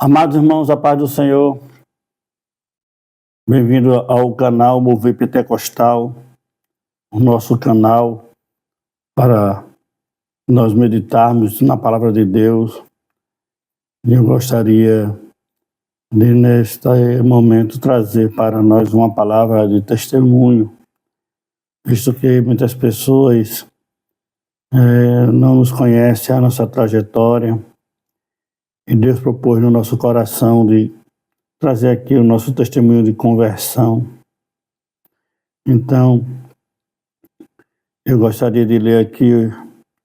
Amados irmãos, a paz do Senhor, bem-vindo ao canal Mover Pentecostal, o nosso canal para nós meditarmos na Palavra de Deus. Eu gostaria de, neste momento, trazer para nós uma palavra de testemunho, visto que muitas pessoas não nos conhecem a nossa trajetória, e Deus propôs no nosso coração de trazer aqui o nosso testemunho de conversão. Então, eu gostaria de ler aqui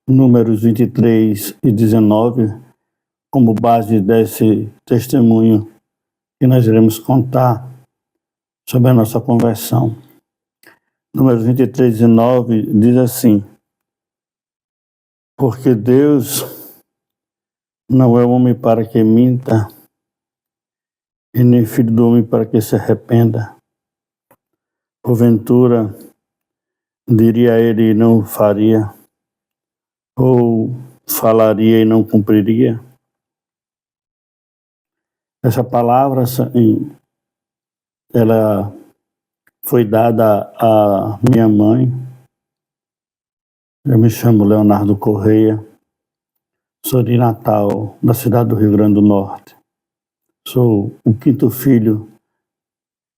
Números 23 e 19 como base desse testemunho que nós iremos contar sobre a nossa conversão. Números 23 e 19 diz assim: porque Deus não é homem para que minta, e nem filho do homem para que se arrependa. Porventura, diria ele e não faria, ou falaria e não cumpriria? Essa palavra, ela foi dada à minha mãe. Eu me chamo Leonardo Correia, sou de Natal, da cidade do Rio Grande do Norte. Sou o quinto filho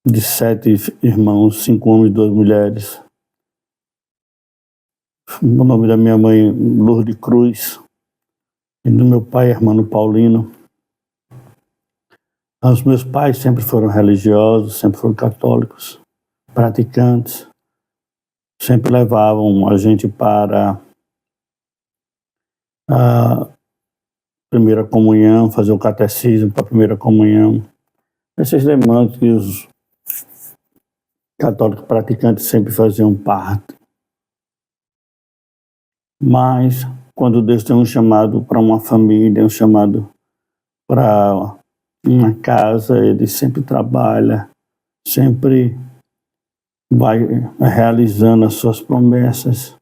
de 7 irmãos, 5 homens e 2 mulheres. O nome da minha mãe, Lourdes Cruz, e do meu pai, Hermano Paulino. Os meus pais sempre foram religiosos, sempre foram católicos, praticantes, sempre levavam a gente para a primeira comunhão, fazer o catecismo para a primeira comunhão. Esses demandas que os católicos praticantes sempre faziam parte. Mas, quando Deus tem um chamado para uma família, um chamado para uma casa, Ele sempre trabalha, sempre vai realizando as suas promessas.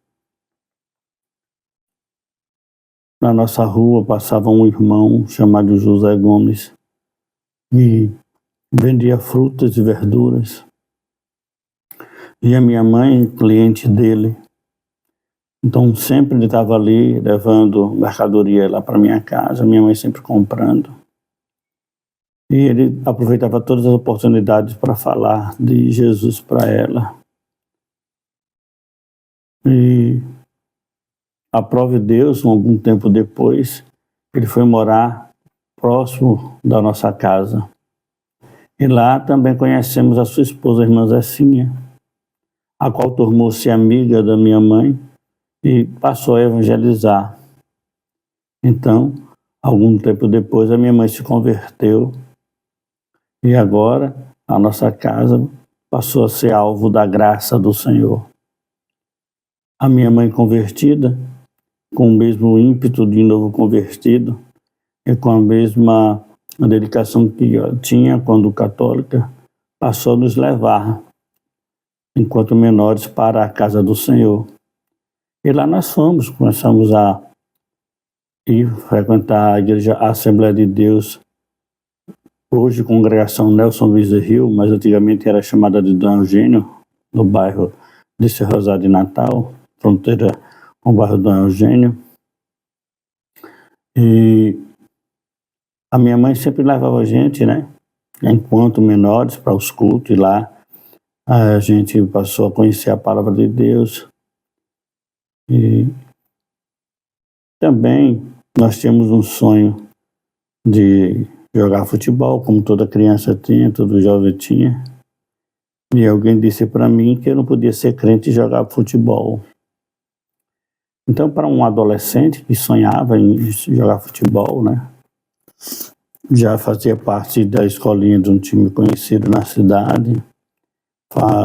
Na nossa rua passava um irmão chamado José Gomes, que vendia frutas e verduras. E a minha mãe, cliente dele, então sempre ele estava ali levando mercadoria lá para minha casa, minha mãe sempre comprando. E ele aproveitava todas as oportunidades para falar de Jesus para ela. E aprove Deus, algum tempo depois, ele foi morar próximo da nossa casa. E lá também conhecemos a sua esposa, a irmã Zecinha, a qual tornou-se amiga da minha mãe e passou a evangelizar. Então, algum tempo depois, a minha mãe se converteu e agora a nossa casa passou a ser alvo da graça do Senhor. A minha mãe convertida, com o mesmo ímpeto de novo convertido e com a mesma dedicação que tinha quando católica, passou a nos levar, enquanto menores, para a casa do Senhor. E lá nós fomos, começamos a ir frequentar a igreja Assembleia de Deus, hoje congregação Nelson Bezerril, mas antigamente era chamada de Dom Eugênio, no bairro de São Rosário de Natal, fronteira com o bairro Dom Eugênio. E a minha mãe sempre levava a gente, né, enquanto menores, para os cultos, e lá a gente passou a conhecer a palavra de Deus. E também nós tínhamos um sonho de jogar futebol, como toda criança tinha, todo jovem tinha. E alguém disse para mim que eu não podia ser crente e jogar futebol. Então, para um adolescente que sonhava em jogar futebol, né, já fazia parte da escolinha de um time conhecido na cidade,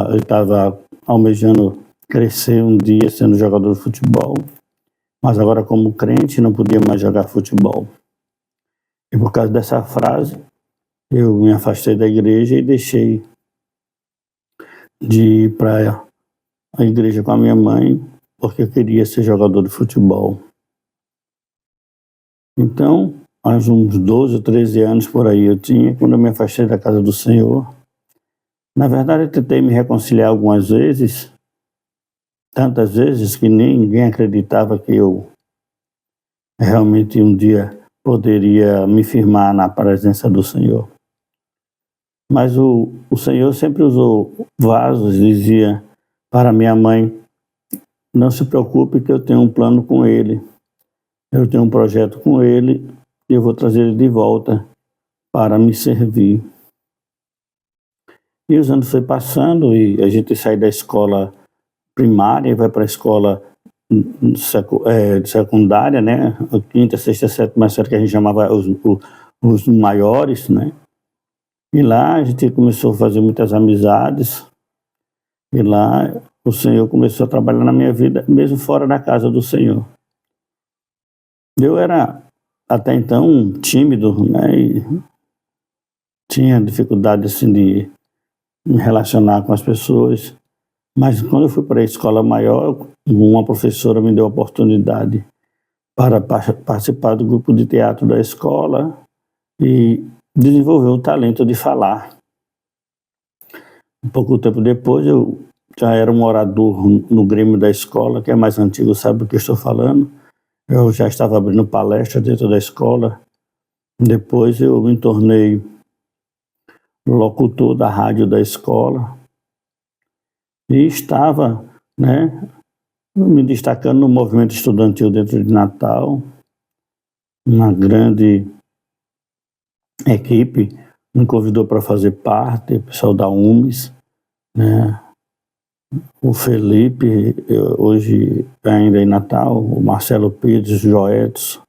eu estava almejando crescer um dia sendo jogador de futebol, mas agora como crente não podia mais jogar futebol. E por causa dessa frase, eu me afastei da igreja e deixei de ir para a igreja com a minha mãe, porque eu queria ser jogador de futebol. Então, mais uns 12 ou 13 anos por aí eu tinha, quando eu me afastei da casa do Senhor. Na verdade, eu tentei me reconciliar algumas vezes, tantas vezes que ninguém acreditava que eu realmente um dia poderia me firmar na presença do Senhor. Mas o Senhor sempre usou vasos, dizia para minha mãe: não se preocupe que eu tenho um plano com ele, eu tenho um projeto com ele e eu vou trazer ele de volta para me servir. E os anos foi passando e a gente sai da escola primária e vai para a escola secundária, né? A quinta, sexta, sétima série que a gente chamava os maiores, né? E lá a gente começou a fazer muitas amizades. E lá o Senhor começou a trabalhar na minha vida, mesmo fora da casa do Senhor. Eu era até então tímido, né? E tinha dificuldade assim de me relacionar com as pessoas. Mas quando eu fui para a escola maior, uma professora me deu a oportunidade para participar do grupo de teatro da escola e desenvolver o talento de falar. Um pouco tempo depois, eu já era um orador no Grêmio da escola, que é mais antigo, sabe do que eu estou falando. Eu já estava abrindo palestra dentro da escola. Depois eu me tornei locutor da rádio da escola e estava, né, me destacando no movimento estudantil dentro de Natal. Uma grande equipe me convidou para fazer parte, o pessoal da UMES, né? O Felipe, hoje ainda em Natal, o Marcelo Pires, o Joedson,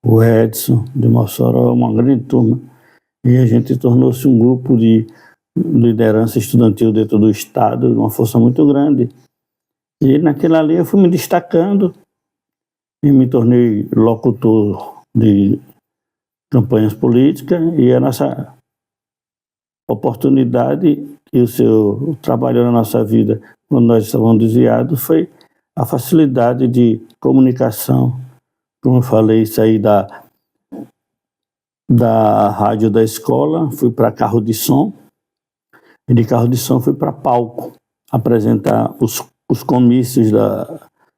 o Edson de Mossoró, uma grande turma. E a gente tornou-se um grupo de liderança estudantil dentro do estado, uma força muito grande. E naquela ali eu fui me destacando e me tornei locutor de campanhas políticas, e a nossa oportunidade que o Senhor trabalhou na nossa vida quando nós estávamos desviados foi a facilidade de comunicação. Como eu falei, saí da rádio da escola, fui para carro de som, e de carro de som fui para palco, apresentar os comícios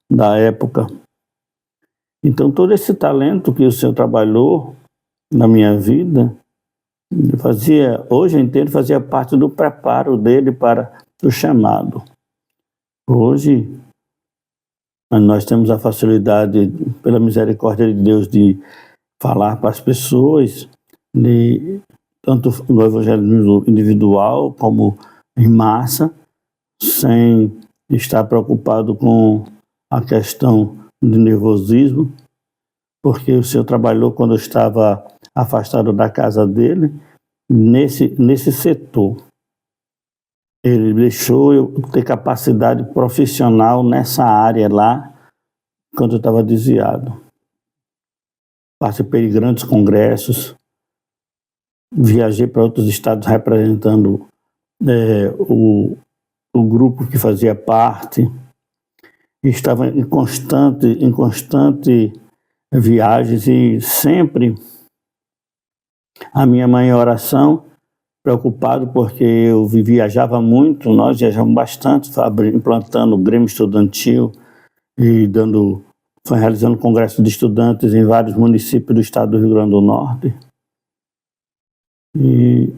da época. Então, todo esse talento que o Senhor trabalhou na minha vida, hoje eu entendo, fazia parte do preparo dele para o chamado. Hoje, nós temos a facilidade, pela misericórdia de Deus, de falar para as pessoas, tanto no evangelismo individual como em massa, sem estar preocupado com a questão de nervosismo, porque o Senhor trabalhou quando eu estava afastado da casa dele, nesse setor. Ele deixou eu ter capacidade profissional nessa área lá, quando eu estava desviado. Participei de grandes congressos, viajei para outros estados representando o grupo que fazia parte, estava em constante viagens, e sempre a minha mãe em oração, preocupado porque eu viajava muito, nós viajamos bastante, implantando o Grêmio Estudantil e realizando congresso de estudantes em vários municípios do estado do Rio Grande do Norte. E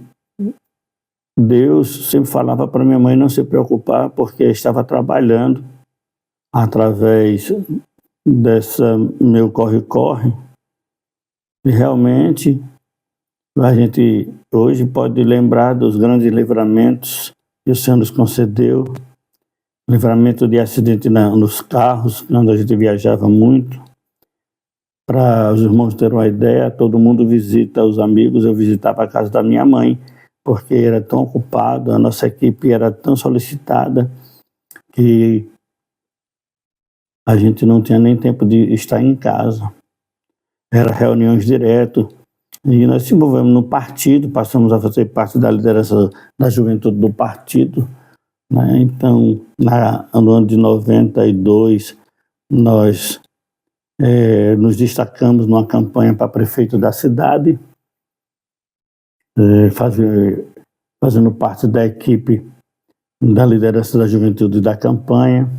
Deus sempre falava para minha mãe não se preocupar, porque estava trabalhando através dessa meu corre-corre. E realmente a gente hoje pode lembrar dos grandes livramentos que o Senhor nos concedeu. Livramento de acidente nos carros, quando a gente viajava muito. Para os irmãos terem uma ideia, todo mundo visita os amigos, eu visitava a casa da minha mãe, porque era tão ocupado, a nossa equipe era tão solicitada, que a gente não tinha nem tempo de estar em casa. Eram reuniões direto, e nós se envolvemos no partido, passamos a fazer parte da liderança da juventude do partido, né? Então, no ano de 92, nós nos destacamos numa campanha para prefeito da cidade, fazendo parte da equipe da liderança da juventude da campanha.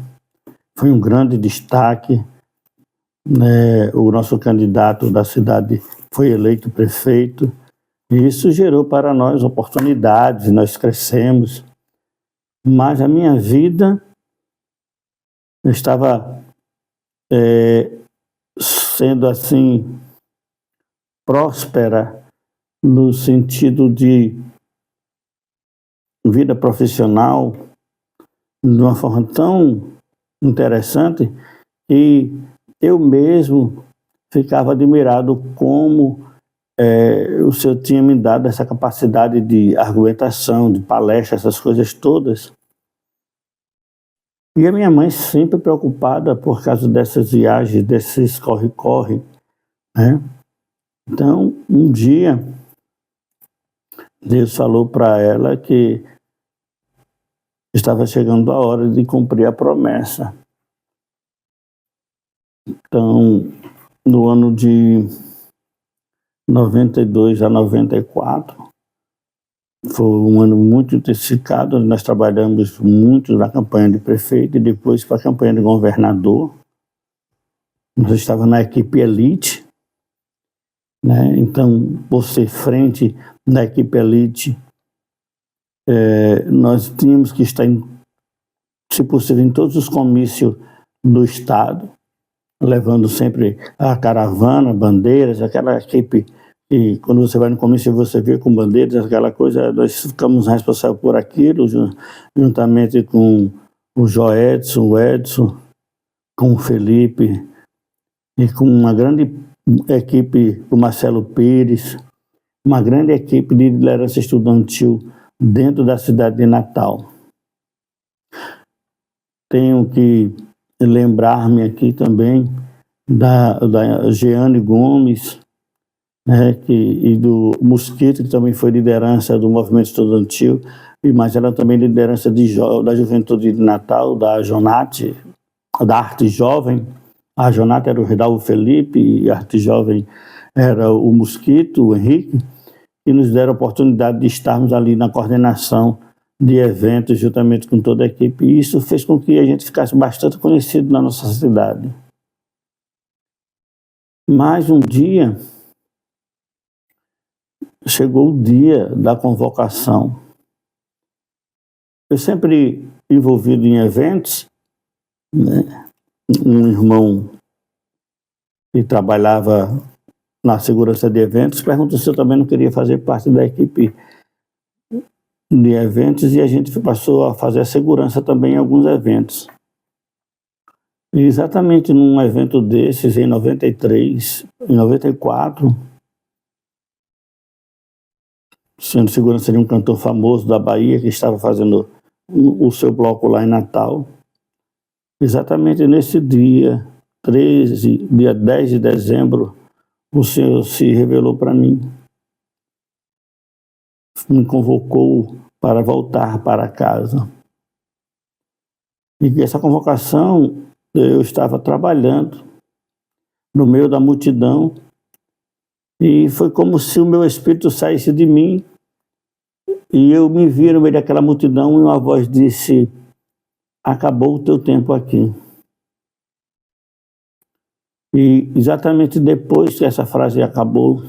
Foi um grande destaque. O nosso candidato da cidade foi eleito prefeito, e isso gerou para nós oportunidades, nós crescemos, mas a minha vida estava sendo assim próspera no sentido de vida profissional de uma forma tão interessante que eu mesmo ficava admirado como o Senhor tinha me dado essa capacidade de argumentação, de palestra, essas coisas todas. E a minha mãe sempre preocupada por causa dessas viagens, desses corre-corre, né? Então, um dia, Deus falou para ela que estava chegando a hora de cumprir a promessa. Então, no ano de 92 a 94, foi um ano muito intensificado. Nós trabalhamos muito na campanha de prefeito e depois para a campanha de governador. Nós estávamos na equipe elite, né? Então, por ser frente da equipe elite, nós tínhamos que estar, se possível, em todos os comícios do estado, levando sempre a caravana, bandeiras, aquela equipe. E quando você vai no comício, você vê com bandeiras, aquela coisa, nós ficamos responsáveis por aquilo, juntamente com o Joedson, o Edson, com o Felipe, e com uma grande equipe, o Marcelo Pires, uma grande equipe de liderança estudantil dentro da cidade de Natal. Tenho que lembrar-me aqui também da Jeane Gomes, né, e do Mosquito, que também foi liderança do movimento estudantil, mas ela também liderança da juventude de Natal, da Jonate, da Arte Jovem. A Jonate era o Redalvo Felipe e a Arte Jovem era o Mosquito, o Henrique, e nos deram a oportunidade de estarmos ali na coordenação de eventos juntamente com toda a equipe. E isso fez com que a gente ficasse bastante conhecido na nossa cidade. Mas um dia chegou o dia da convocação. Eu sempre envolvido em eventos, né? Um irmão que trabalhava na segurança de eventos perguntou se eu também não queria fazer parte da equipe de eventos, e a gente passou a fazer a segurança também em alguns eventos. E exatamente num evento desses, em 93, em 94, sendo segurança de um cantor famoso da Bahia que estava fazendo o seu bloco lá em Natal. Exatamente nesse dia 10 de dezembro, o Senhor se revelou para mim. Me convocou para voltar para casa. E essa convocação, eu estava trabalhando no meio da multidão, e foi como se o meu espírito saísse de mim, e eu me vi no meio daquela multidão e uma voz disse: acabou o teu tempo aqui. E exatamente depois que essa frase acabou,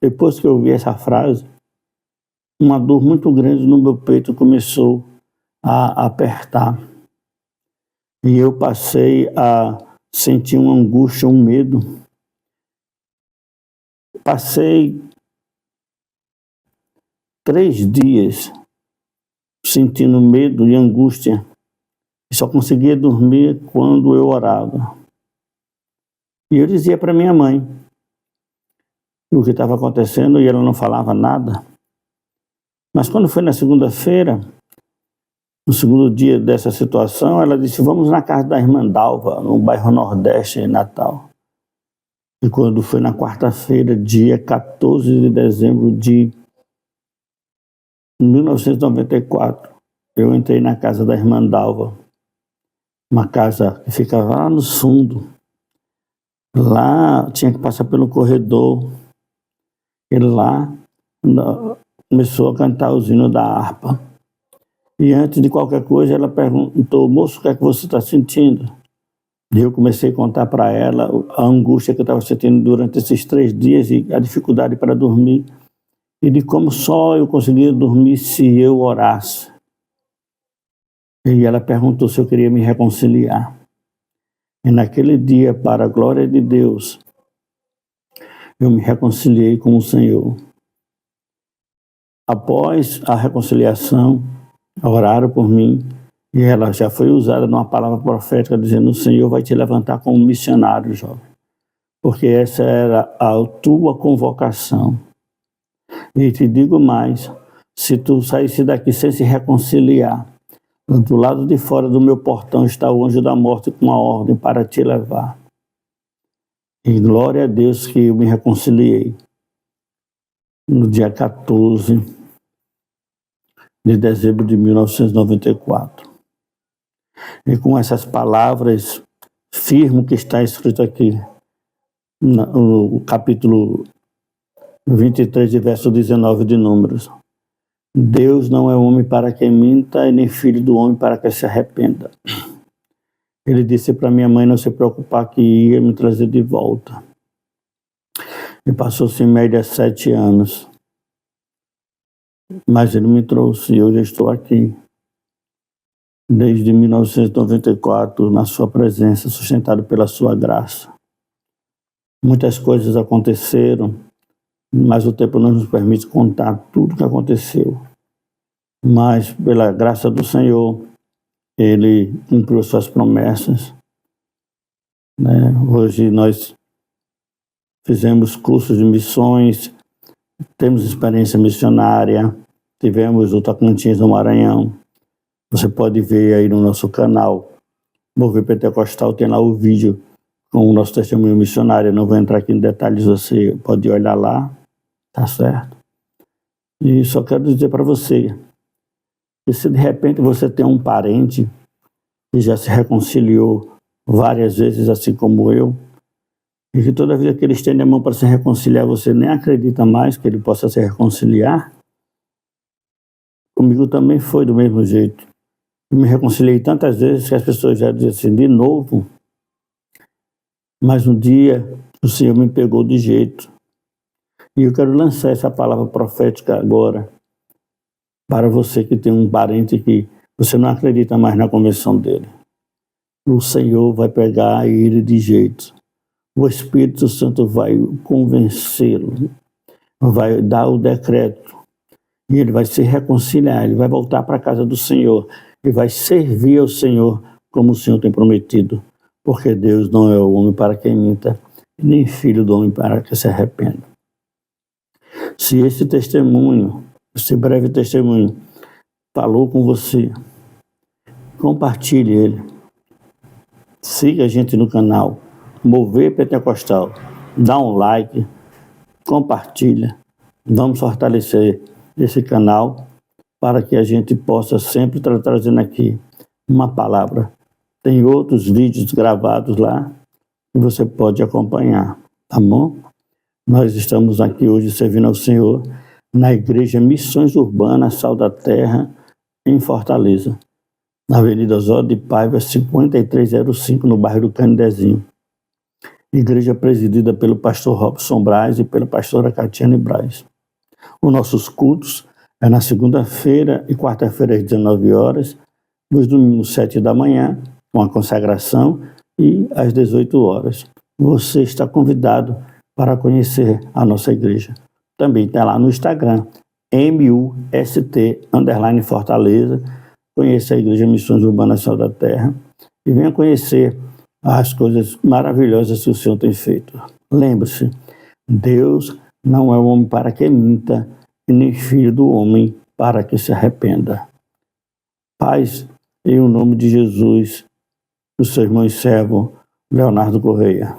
depois que eu ouvi essa frase, uma dor muito grande no meu peito começou a apertar. E eu passei a sentir uma angústia, um medo. Passei 3 dias sentindo medo e angústia. E só conseguia dormir quando eu orava. E eu dizia para minha mãe o que estava acontecendo, e ela não falava nada. Mas quando foi na segunda-feira, no segundo dia dessa situação, ela disse: vamos na casa da irmã Dalva, no bairro Nordeste, em Natal. E quando foi na quarta-feira, dia 14 de dezembro de 1994, eu entrei na casa da irmã Dalva, uma casa que ficava lá no fundo, Lá tinha que passar pelo corredor. Ele lá começou a cantar os hinos da harpa. E antes de qualquer coisa, ela perguntou: moço, o que é que você está sentindo? E eu comecei a contar para ela a angústia que eu estava sentindo durante esses 3 dias e a dificuldade para dormir. E de como só eu conseguia dormir se eu orasse. E ela perguntou se eu queria me reconciliar. E naquele dia, para a glória de Deus, eu me reconciliei com o Senhor. Após a reconciliação, oraram por mim, e ela já foi usada numa palavra profética, dizendo: o Senhor vai te levantar como missionário, jovem, porque essa era a tua convocação. E te digo mais, se tu saísse daqui sem se reconciliar, do lado de fora do meu portão está o anjo da morte com uma ordem para te levar. E glória a Deus que eu me reconciliei no dia 14 de dezembro de 1994. E com essas palavras, firmo que está escrito aqui, no capítulo 23, verso 19 de Números. Deus não é homem para que minta, e nem filho do homem para que se arrependa. Ele disse para minha mãe não se preocupar que ia me trazer de volta. E passou-se em média 7 anos. Mas ele me trouxe e hoje eu estou aqui. Desde 1994, na sua presença, sustentado pela sua graça. Muitas coisas aconteceram, mas o tempo não nos permite contar tudo o que aconteceu. Mas, pela graça do Senhor, Ele cumpriu suas promessas. Hoje nós fizemos cursos de missões, temos experiência missionária, tivemos o Tocantins no Maranhão. Você pode ver aí no nosso canal, Mover Pentecostal, tem lá o vídeo com o nosso testemunho missionário. Eu não vou entrar aqui em detalhes, você pode olhar lá, tá certo? E só quero dizer para você, que se de repente você tem um parente que já se reconciliou várias vezes, assim como eu, e que toda vez que ele estende a mão para se reconciliar, você nem acredita mais que ele possa se reconciliar, comigo também foi do mesmo jeito. Eu me reconciliei tantas vezes que as pessoas já dizem assim, de novo, mas um dia o Senhor me pegou de jeito. E eu quero lançar essa palavra profética agora para você que tem um parente que você não acredita mais na conversão dele. O Senhor vai pegar ele de jeito. O Espírito Santo vai convencê-lo, vai dar o decreto, e ele vai se reconciliar, ele vai voltar para a casa do Senhor, e vai servir ao Senhor como o Senhor tem prometido, porque Deus não é o homem para quem minta, nem filho do homem para que se arrependa. Se esse testemunho, esse breve testemunho, falou com você, compartilhe ele. Siga a gente no canal Mover Pentecostal. Dá um like, compartilha. Vamos fortalecer esse canal para que a gente possa sempre estar trazendo aqui uma palavra. Tem outros vídeos gravados lá que você pode acompanhar, tá bom? Nós estamos aqui hoje servindo ao Senhor na Igreja Missões Urbanas Sal da Terra, em Fortaleza, na Avenida Osório de Paiva, 5305, no bairro do Canidezinho. Igreja presidida pelo pastor Robson Braz e pela pastora Catiane Braz. Os nossos cultos é na segunda-feira e quarta-feira às 19 horas, nos domingos 7 da manhã, com a consagração, e às 18 horas. Você está convidado para conhecer a nossa igreja. Também está lá no Instagram, MUST_Fortaleza. Conheça a Igreja Missões Urbanas Sal da Terra e venha conhecer as coisas maravilhosas que o Senhor tem feito. Lembre-se, Deus não é homem para que minta, e nem filho do homem para que se arrependa. Paz, em o nome de Jesus, o seu irmão e servo, Leonardo Correia.